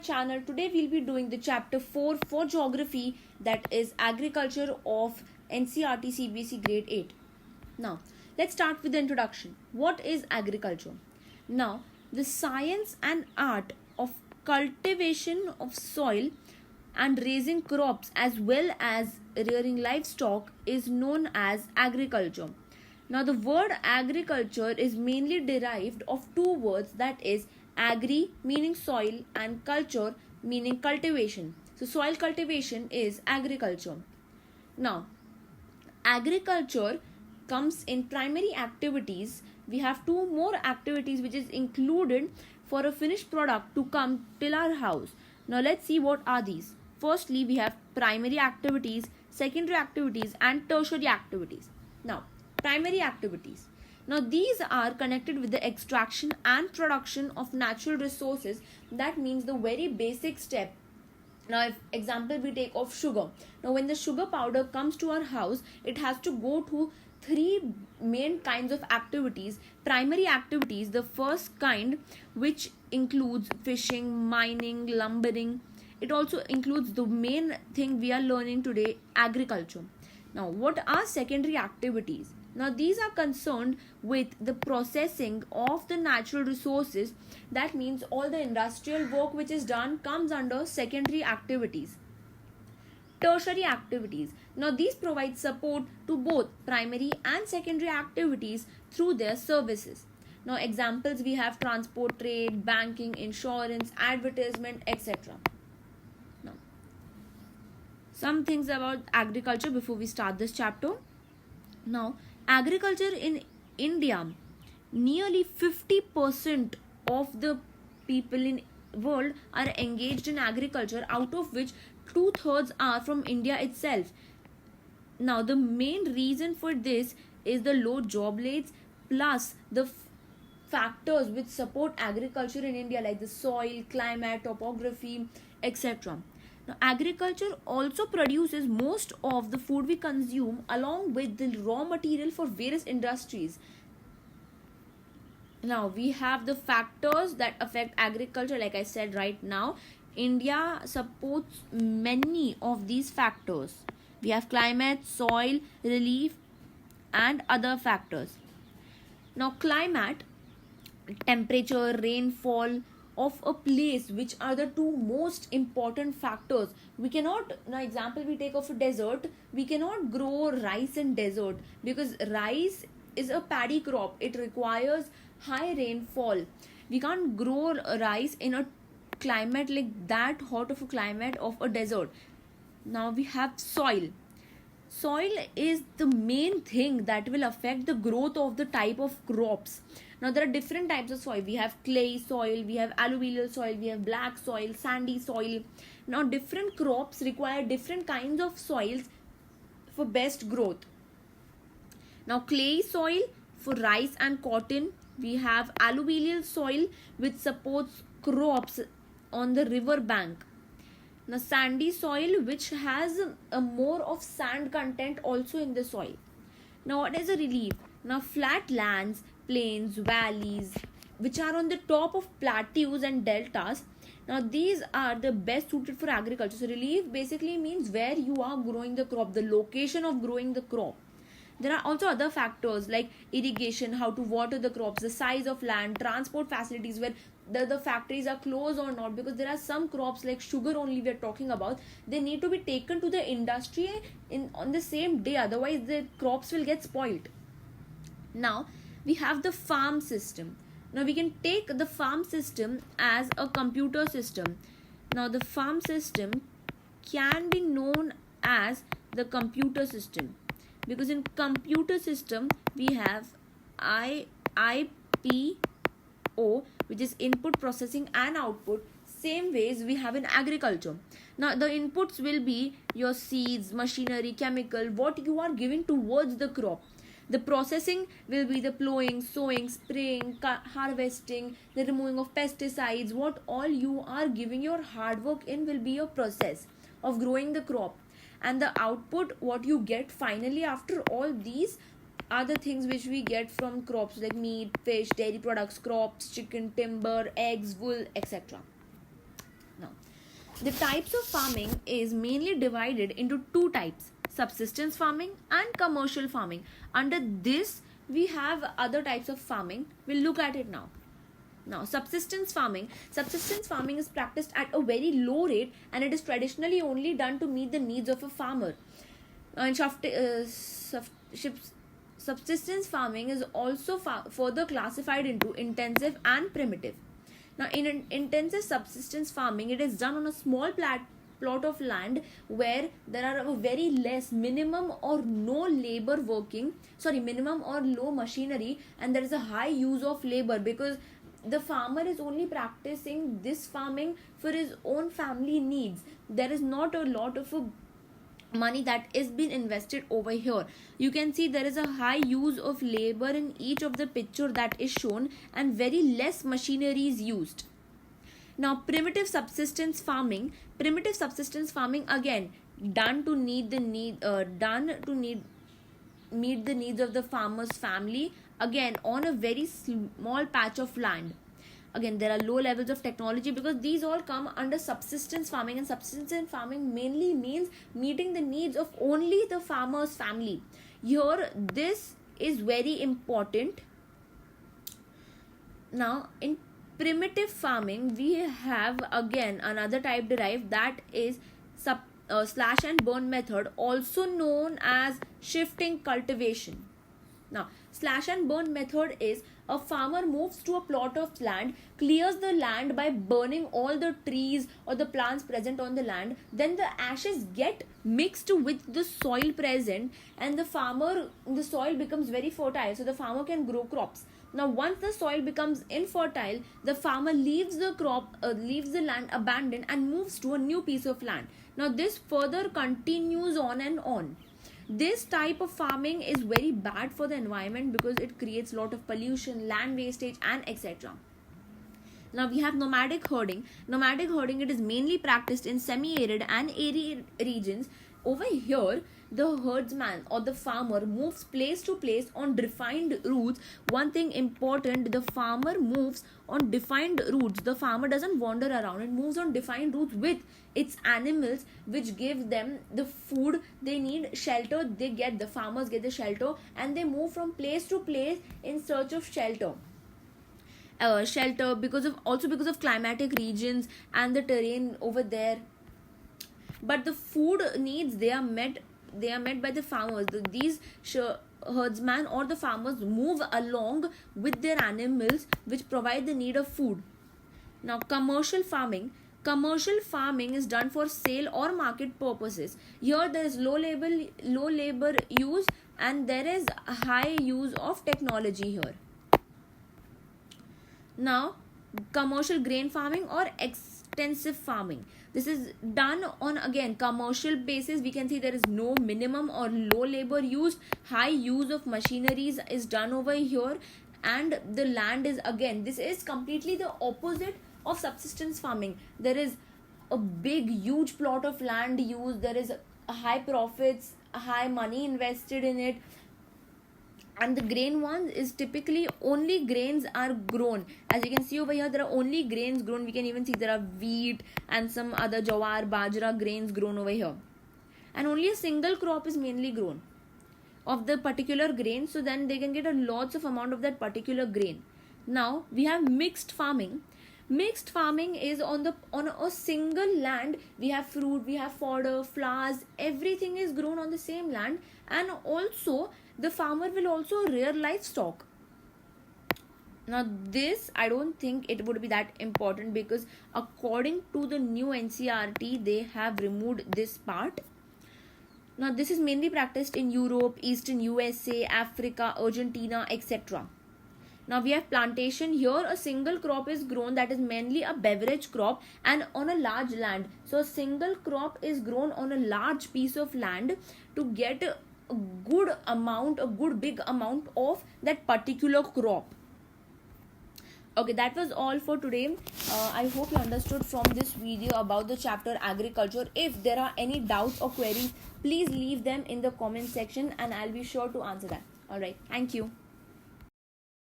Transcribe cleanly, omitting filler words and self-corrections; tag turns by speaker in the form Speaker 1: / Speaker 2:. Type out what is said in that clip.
Speaker 1: Channel. Today we'll be doing the chapter 4 for geography, that is agriculture of NCERT CBSE grade 8. Now let's start with the introduction. What is agriculture? Now, the science and art of cultivation of soil and raising crops as well as rearing livestock is known as agriculture. Now, the word agriculture is mainly derived of two words, that is agri meaning soil and culture meaning cultivation. So, soil cultivation is agriculture. Now, agriculture comes in primary activities. We have two more activities which is included for a finished product to come till our house. Now, let's see what are these. Firstly, we have primary activities, secondary activities and tertiary activities. Now, primary activities. Now, these are connected with the extraction and production of natural resources. That means the very basic step. Now, if example we take of sugar. Now, when the sugar powder comes to our house, it has to go to three main kinds of activities. Primary activities, the first kind, which includes fishing, mining, lumbering. It also includes the main thing we are learning today, agriculture. Now, what are secondary activities? Now, these are concerned with the processing of the natural resources. That means all the industrial work which is done comes under secondary activities. Tertiary activities. Now, these provide support to both primary and secondary activities through their services. Now, examples we have transport, trade, banking, insurance, advertisement, etc. Now, some things about agriculture before we start this chapter. Now, agriculture in India, nearly 50% of the people in world are engaged in agriculture, out of which 2/3 are from India itself. Now, the main reason for this is the low job rates plus the factors which support agriculture in India, like the soil, climate, topography, etc. Now, agriculture also produces most of the food we consume along with the raw material for various industries. Now, we have the factors that affect agriculture. Like I said, right now, India supports many of these factors. We have climate, soil, relief, and other factors. Now, climate, temperature, rainfall of a place, which are the two most important factors. We cannot, now example we take of a desert, we cannot grow rice in desert because rice is a paddy crop. It requires high rainfall. We can't grow rice in a climate like that hot of a climate of a desert. Now, we have soil. Soil is the main thing that will affect the growth of the type of crops. Now, there are different types of soil. We have clay soil, we have alluvial soil, we have black soil, sandy soil. Now, different crops require different kinds of soils for best growth. Now, clay soil for rice and cotton. We have alluvial soil which supports crops on the river bank. Now, sandy soil which has a more of sand content also in the soil. Now, what is a relief? Now, flat lands, plains, valleys which are on the top of plateaus and deltas. Now, these are the best suited for agriculture. So, relief basically means where you are growing the crop, the location of growing the crop. There are also other factors like irrigation, how to water the crops, the size of land, transport facilities, where the factories are closed or not, because there are some crops like sugar only we are talking about. They need to be taken to the industry on the same day, otherwise the crops will get spoiled. Now, we have the farm system. Now, we can take the farm system as a computer system. Now, the farm system can be known as the computer system, because in computer system we have IPO, which is input, processing and output. Same ways we have in agriculture. Now, the inputs will be your seeds, machinery, chemical, what you are giving towards the crop. The processing will be the plowing, sowing, spraying, harvesting, the removing of pesticides. What all you are giving your hard work in will be a process of growing the crop. And the output, what you get finally after all these, are the things which we get from crops like meat, fish, dairy products, crops, chicken, timber, eggs, wool, etc. Now, the types of farming is mainly divided into two types: subsistence farming and commercial farming. Under this, we have other types of farming. We'll look at it now. Now, subsistence farming. Subsistence farming is practiced at a very low rate, and it is traditionally only done to meet the needs of a farmer. And subsistence farming is also further classified into intensive and primitive. Now, in intensive subsistence farming, it is done on a small plot of land where there are a very less, minimum or no minimum or low machinery, and there is a high use of labor, because the farmer is only practicing this farming for his own family needs. There is not a lot of money that is being invested over here. You can see there is a high use of labor in each of the picture that is shown, and very less machinery is used. Now, primitive subsistence farming. Primitive subsistence farming, again done to meet the needs of the farmer's family, again on a very small patch of land. Again, there are low levels of technology, because these all come under subsistence farming, and subsistence farming mainly means meeting the needs of only the farmer's family. Here, this is very important. Now, in primitive farming, we have again another type derived, that is slash and burn method, also known as shifting cultivation. Now, slash and burn method is a farmer moves to a plot of land, clears the land by burning all the trees or the plants present on the land. Then the ashes get mixed with the soil present, and the soil becomes very fertile, so the farmer can grow crops. Now, once the soil becomes infertile, the farmer leaves the land abandoned and moves to a new piece of land. Now, this further continues on and on. This type of farming is very bad for the environment, because it creates a lot of pollution, land wastage, and etc. Now, we have nomadic herding. Nomadic herding, it is mainly practiced in semi-arid and arid regions. Over here, the herdsman or the farmer moves place to place on defined routes. One thing important, the farmer moves on defined routes. The farmer doesn't wander around. It moves on defined routes with its animals, which give them the food they need, shelter. The farmers get the shelter, and they move from place to place in search of shelter. Because of climatic regions and the terrain over there. But the food needs, they are met by the farmers. These herdsmen or the farmers move along with their animals, which provide the need of food. Now, commercial farming. Commercial farming is done for sale or market purposes. Here there is low labor use, and there is a high use of technology here. Now, commercial grain farming or extensive farming. This is done on, again, commercial basis. We can see there is no minimum or low labor used. High use of machineries is done over here, and the land is, again, this is completely the opposite of subsistence farming. There is a big, huge plot of land used. There is high profits, high money invested in it. And the grain one is typically only grains are grown. As you can see over here, there are only grains grown. We can even see there are wheat and some other jawar, bajra grains grown over here. And only a single crop is mainly grown of the particular grain. So then they can get a lots of amount of that particular grain. Now, we have mixed farming. Mixed farming is on a single land. We have fruit, we have fodder, flowers, everything is grown on the same land. And also, the farmer will also rear livestock. Now, this, I don't think it would be that important, because according to the new NCERT, they have removed this part. Now, this is mainly practiced in Europe, Eastern USA, Africa, Argentina, etc. Now, we have plantation. Here a single crop is grown, that is mainly a beverage crop, and on a large land. So a single crop is grown on a large piece of land to get a big amount of that particular crop. Okay, that was all for today. I hope you understood from this video about the chapter agriculture. If there are any doubts or queries, please leave them in the comment section and I'll be sure to answer that. Alright, thank you.